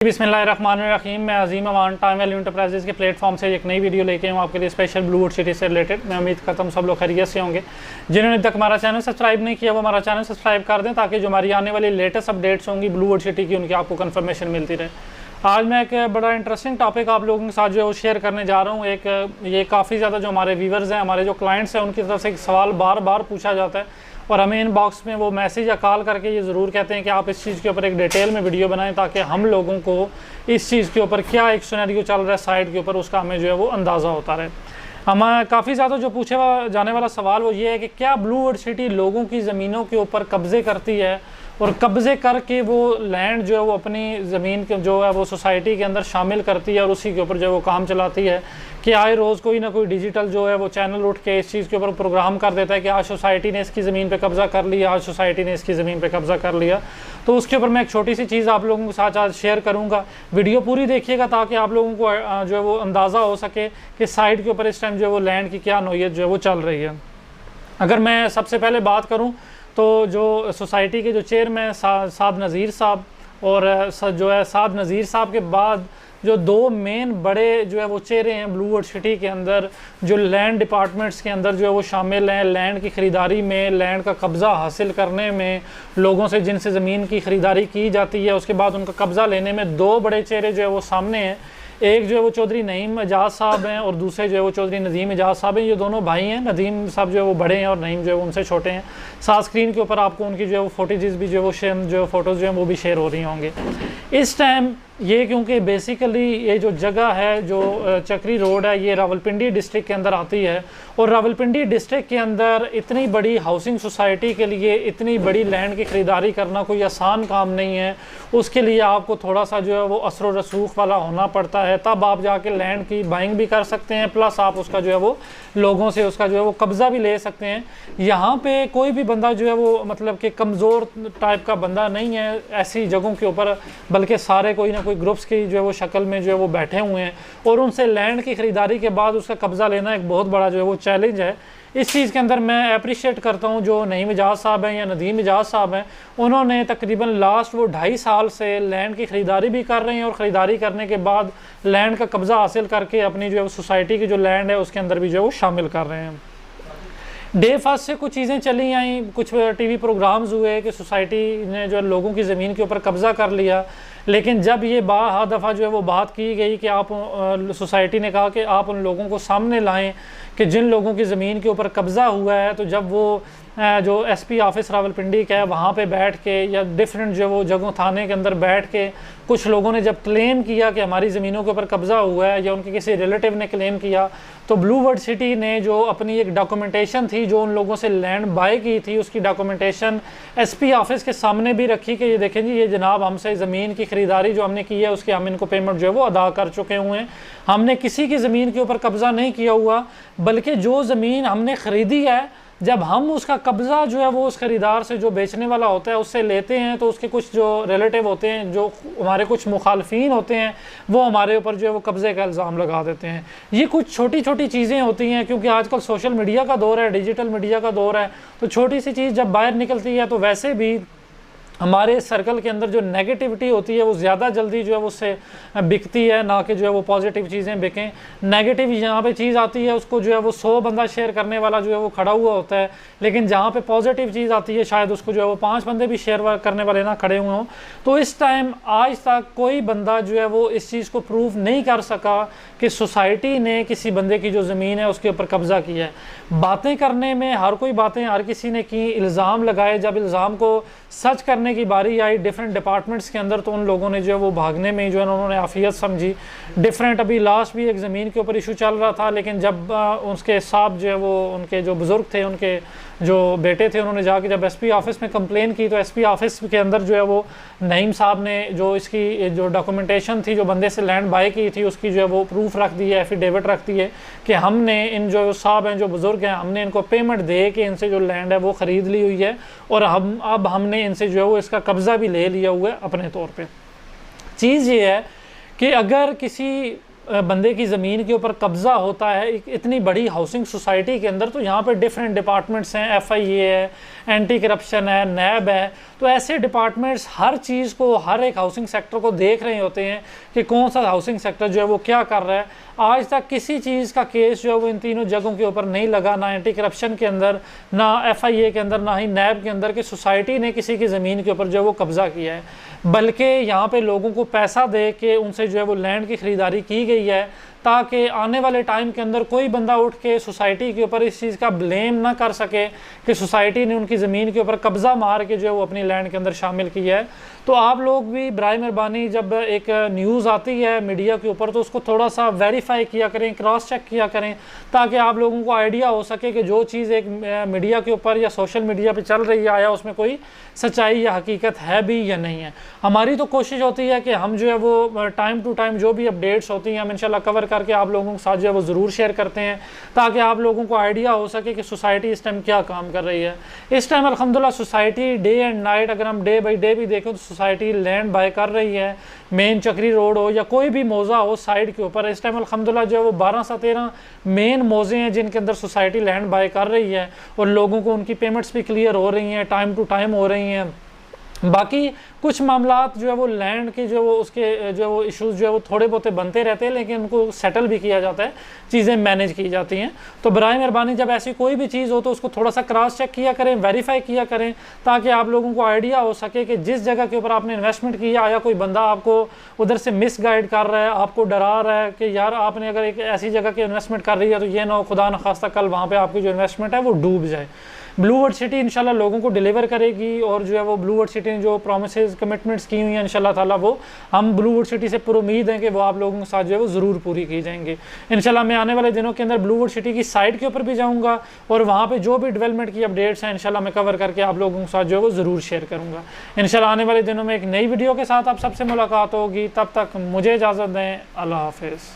बिस्मिल्लाहिर्रहमानिर्रहीम। मैं अजीम अमान time value enterprises के प्लेटफॉर्म से एक नई वीडियो लेके हूँ आपके लिए स्पेशल ब्लूवुड सिटी से रिलेटेड। मैं उम्मीद करता हूँ सब लोग खैरियत से होंगे। जिन्होंने अभी तक हमारा चैनल सब्सक्राइब नहीं किया वो हमारा चैनल सब्सक्राइब कर दें ताकि जो हमारी आने वाली लेटेस्ट अपडेट्स होंगी ब्लूवुड सिटी की उनकी आपको कन्फर्मेशन मिलती रहे। आज मैं एक बड़ा इंटरेस्टिंग टॉपिक आप लोगों के साथ जो है वो शेयर करने जा रहा हूँ। ये काफ़ी ज़्यादा जो हमारे व्यूवर्स हैं, हमारे जो क्लाइंट्स हैं, उनकी तरफ से एक सवाल बार बार पूछा जाता है और हमें इनबॉक्स में वो मैसेज या कॉल करके ये ज़रूर कहते हैं कि आप इस चीज़ के ऊपर एक डिटेल में वीडियो बनाएं ताकि हम लोगों को इस चीज़ के ऊपर क्या एक सिनेरियो चल रहा है साइड के ऊपर उसका हमें जो है वो अंदाज़ा होता रहे। हमें काफ़ी ज़्यादा जो पूछे जाने वाला सवाल वो ये है कि क्या ब्लूवुड सिटी लोगों की ज़मीनों के ऊपर कब्ज़े करती है और कब्ज़े करके वो लैंड जो है वो अपनी ज़मीन के जो है वो सोसाइटी के अंदर शामिल करती है और उसी के ऊपर जो है वो काम चलाती है कि आए रोज़ कोई ना कोई डिजिटल जो है वो चैनल उठ के इस चीज़ के ऊपर प्रोग्राम कर देता है कि आज सोसाइटी ने इसकी ज़मीन पे कब्ज़ा कर लिया, आज सोसाइटी ने इसकी ज़मीन पे कब्ज़ा कर लिया। तो उसके ऊपर मैं एक छोटी सी चीज़ आप लोगों के साथ आज शेयर करूँगा। वीडियो पूरी देखिएगा ताकि आप लोगों को जो है वो अंदाज़ा हो सके कि साइड के ऊपर इस टाइम जो है वो लैंड की क्या नोयत जो है वो चल रही है। अगर मैं सबसे पहले बात करूँ तो जो सोसाइटी के जो चेयरमैन साद नज़ीर साहब और जो है साद नज़ीर साहब के बाद जो दो मेन बड़े जो है वो चेहरे हैं ब्लूवुड सिटी के अंदर जो लैंड डिपार्टमेंट्स के अंदर जो है वो शामिल हैं, लैंड की ख़रीदारी में, लैंड का कब्ज़ा हासिल करने में, लोगों से जिनसे ज़मीन की ख़रीदारी की जाती है उसके बाद उनका कब्ज़ा लेने में दो बड़े चेहरे जो है वो सामने हैं। एक जो है वो चौधरी नईम एजाज साहब हैं और दूसरे जो है वो चौधरी नदीम एजाज साहब हैं। ये दोनों भाई हैं। नदीम साहब जो है वो बड़े हैं और नईम जो है उनसे छोटे हैं। साथ स्क्रीन के ऊपर आपको उनकी जो है वो फुटेजेस भी जो है फ़ोटोज़ जो है वो भी शेयर हो रही होंगे इस टाइम। ये क्योंकि बेसिकली ये जो जगह है जो चक्री रोड है ये रावलपिंडी डिस्ट्रिक्ट के अंदर आती है और रावलपिंडी डिस्ट्रिक्ट के अंदर इतनी बड़ी हाउसिंग सोसाइटी के लिए इतनी बड़ी लैंड की ख़रीदारी करना कोई आसान काम नहीं है। उसके लिए आपको थोड़ा सा जो है वो असर व रसूख वाला होना पड़ता है, तब आप जाके लैंड की बाइंग भी कर सकते हैं, प्लस आप उसका जो है वो लोगों से उसका जो है वो कब्ज़ा भी ले सकते हैं। यहाँ पे कोई भी बंदा जो है वो मतलब कि कमज़ोर टाइप का बंदा नहीं है ऐसी जगहों के ऊपर, बल्कि सारे कोई ना कोई ग्रुप्स की जो है वो शक्ल में जो है वो बैठे हुए हैं और उनसे लैंड की ख़रीदारी के बाद उसका कब्ज़ा लेना एक बहुत बड़ा जो है वो चैलेंज है। इस चीज़ के अंदर मैं अप्रिशिएट करता हूँ जो नईम एजाज साहब हैं या नदीम एजाज साहब हैं। उन्होंने तकरीबन लास्ट वो 2.5 साल से लैंड की ख़रीदारी भी कर रहे हैं और ख़रीदारी करने के बाद लैंड का कब्ज़ा हासिल करके अपनी जो है सोसाइटी की जो लैंड है उसके अंदर भी जो है वो शामिल कर रहे हैं। डे फर्स्ट से कुछ चीज़ें चली आई, कुछ टीवी प्रोग्राम्स हुए कि सोसाइटी ने जो लोगों की ज़मीन के ऊपर कब्ज़ा कर लिया, लेकिन जब ये दफ़ा जो है वो बात की गई कि आप सोसाइटी ने कहा कि आप उन लोगों को सामने लाएं कि जिन लोगों की ज़मीन के ऊपर कब्ज़ा हुआ है, तो जब वो जो एसपी ऑफिस रावलपिंडी का है वहाँ पे बैठ के या डिफरेंट जो वो जगहों थाने के अंदर बैठ के कुछ लोगों ने जब क्लेम किया कि हमारी ज़मीनों के ऊपर कब्ज़ा हुआ है या उनके किसी रिलेटिव ने क्लेम किया, तो ब्लूवुड सिटी ने जो अपनी एक डॉक्यूमेंटेशन थी जो उन लोगों से लैंड बाय की थी उसकी डॉक्यूमेंटेशन एसपी ऑफिस के सामने भी रखी कि ये देखें जी ये जनाब हमसे ज़मीन की ख़रीदारी जो हमने की है उसके हम इनको पेमेंट जो है वो अदा कर चुके हुए हैं। हमने किसी की ज़मीन के ऊपर कब्ज़ा नहीं किया हुआ, बल्कि जो ज़मीन हमने ख़रीदी है जब हम उसका कब्ज़ा जो है वो उस ख़रीदार से जो बेचने वाला होता है उससे लेते हैं तो उसके कुछ जो रिलेटिव होते हैं, जो हमारे कुछ मुखालफीन होते हैं, वो हमारे ऊपर जो है वो कब्ज़े का इल्ज़ाम लगा देते हैं। ये कुछ छोटी छोटी चीज़ें होती हैं क्योंकि आजकल सोशल मीडिया का दौर है, डिजिटल मीडिया का दौर है, तो छोटी सी चीज़ जब बाहर निकलती है तो वैसे भी हमारे सर्कल के अंदर जो नेगेटिविटी होती है वो ज़्यादा जल्दी जो है उससे बिकती है, ना कि जो है वो पॉजिटिव चीज़ें बिकें। नेगेटिव यहाँ पे चीज़ आती है उसको जो है वो 100 बंदा शेयर करने वाला जो है वो खड़ा हुआ होता है, लेकिन जहाँ पे पॉजिटिव चीज़ आती है शायद उसको जो है वो 5 बंदे भी शेयर करने वाले ना खड़े हुए हों। तो इस टाइम आज तक कोई बंदा जो है वो इस चीज़ को प्रूव नहीं कर सका कि सोसाइटी ने किसी बंदे की जो ज़मीन है उसके ऊपर कब्ज़ा किया है। बातें करने में हर कोई बातें हर किसी ने की, इल्ज़ाम लगाए, जब इल्ज़ाम को सच करने की बारी आई डिफरेंट डिपार्टमेंट्स के अंदर तो उन लोगों ने जो है वो भागने में जो है उन्होंने आफियत समझी। डिफरेंट अभी लास्ट भी एक ज़मीन के ऊपर इशू चल रहा था, लेकिन जब उसके साहब जो है वो उनके जो बुज़ुर्ग थे, उनके जो बेटे थे, उन्होंने जाके जब एसपी ऑफिस में कंप्लेन की तो एसपी ऑफिस के अंदर जो है वो नईम साहब ने जो इसकी जो डॉक्यूमेंटेशन थी जो बंदे से लैंड बाय की थी उसकी जो है वो प्रूफ रख दी है, एफिडेविट रख दी है कि हमने इन जो साहब हैं जो बुज़ुर्ग हैं हमने इनको पेमेंट दे के इनसे जो लैंड है वो ख़रीद ली हुई है और अब हमने इनसे जो है वो इसका कब्ज़ा भी ले लिया हुआ है अपने तौर पर। चीज़ ये है कि अगर किसी बंदे की ज़मीन के ऊपर कब्ज़ा होता है इतनी बड़ी हाउसिंग सोसाइटी के अंदर, तो यहाँ पे डिफरेंट डिपार्टमेंट्स हैं, FIA है, एंटी करप्शन है, नैब है, तो ऐसे डिपार्टमेंट्स हर चीज़ को, हर एक हाउसिंग सेक्टर को देख रहे होते हैं कि कौन सा हाउसिंग सेक्टर जो है वो क्या कर रहा है। आज तक किसी चीज़ का केस जो है वो इन तीनों जगहों के ऊपर नहीं लगा, ना एंटी करप्शन के अंदर, ना FIA के अंदर, ना ही नैब के अंदर, कि सोसाइटी ने किसी की ज़मीन के ऊपर जो है वो कब्ज़ा किया है। बल्कि यहाँ पे लोगों को पैसा दे के उनसे जो है वो लैंड की ख़रीदारी की गई है, ताकि आने वाले टाइम के अंदर कोई बंदा उठ के सोसाइटी के ऊपर इस चीज़ का ब्लेम ना कर सके कि सोसाइटी ने उनकी ज़मीन के ऊपर कब्ज़ा मार के जो है वो अपनी लैंड के अंदर शामिल किया है। तो आप लोग भी बराए मेहरबानी जब एक न्यूज़ आती है मीडिया के ऊपर, तो उसको थोड़ा सा वेरीफाई किया करें, क्रॉस चेक किया करें, ताकि आप लोगों को आइडिया हो सके कि जो चीज़ एक मीडिया के ऊपर या सोशल मीडिया पर चल रही है, आया उसमें कोई सच्चाई या हकीकत है भी या नहीं है। हमारी तो कोशिश होती है कि हम जो है वो टाइम टू टाइम जो भी अपडेट्स होती हैं हम इंशाल्लाह कवर करके आप लोगों के साथ जो है वो ज़रूर शेयर करते हैं, ताकि आप लोगों को आइडिया हो सके कि सोसाइटी इस टाइम क्या काम कर रही है। इस टाइम अल्हम्दुलिल्लाह सोसाइटी डे एंड नाइट, अगर हम डे बाई डे भी देखें तो सोसाइटी लैंड बाय कर रही है। मेन चक्री रोड हो या कोई भी मौज़ा हो साइड के ऊपर, इस टाइम अल्हम्दुलिल्लाह जो है वो 12 से 13 मेन मौज़े हैं जिनके अंदर सोसाइटी लैंड बाय कर रही है, और लोगों को उनकी पेमेंट्स भी क्लियर हो रही हैं, टाइम टू टाइम हो रही हैं। बाकी कुछ मामलात जो है वो लैंड के जो वो उसके जो वो इश्यूज़ जो है वो थोड़े बहुत बनते रहते हैं, लेकिन उनको सेटल भी किया जाता है, चीज़ें मैनेज की जाती हैं। तो बराए मेहरबानी जब ऐसी कोई भी चीज़ हो तो उसको थोड़ा सा क्रॉस चेक किया करें, वेरीफाई किया करें, ताकि आप लोगों को आइडिया हो सके कि जिस जगह के ऊपर आपने इन्वेस्टमेंट किया, आया कोई बंदा आपको उधर से मिसगाइड कर रहा है, आपको डरा रहा है कि यार आपने अगर एक ऐसी जगह की इन्वेस्टमेंट कर रही है तो ये ना हो खुदा न खास्ता कल वहाँ पर आपकी जो इन्वेस्टमेंट है वो डूब जाए। ब्लू वर्ल्ड सिटी इंशाल्लाह लोगों को डिलीवर करेगी, और जो है वो ब्लू वर्ल्ड सिटी ने जो प्रोमिसेस कमिटमेंट्स की हुई हैं इंशाल्लाह ताला, वो हम ब्लू वर्ल्ड सिटी से पूरी उम्मीद है कि वो आप लोगों के साथ जो है वो ज़रूर पूरी की जाएंगे। इंशाल्लाह मैं आने वाले दिनों के अंदर ब्लू वर्ल्ड सिटी की साइट के ऊपर भी जाऊँगा, और वहाँ पर जो भी डेवलपमेंट की अपडेट्स हैं इंशाल्लाह मैं कवर करके आप लोगों के साथ जो है वो ज़रूर शेयर करूँगा। इंशाल्लाह आने वाले दिनों में एक नई वीडियो के साथ आप सबसे मुलाकात होगी। तब तक मुझे इजाज़त दें। अल्लाह हाफिज़।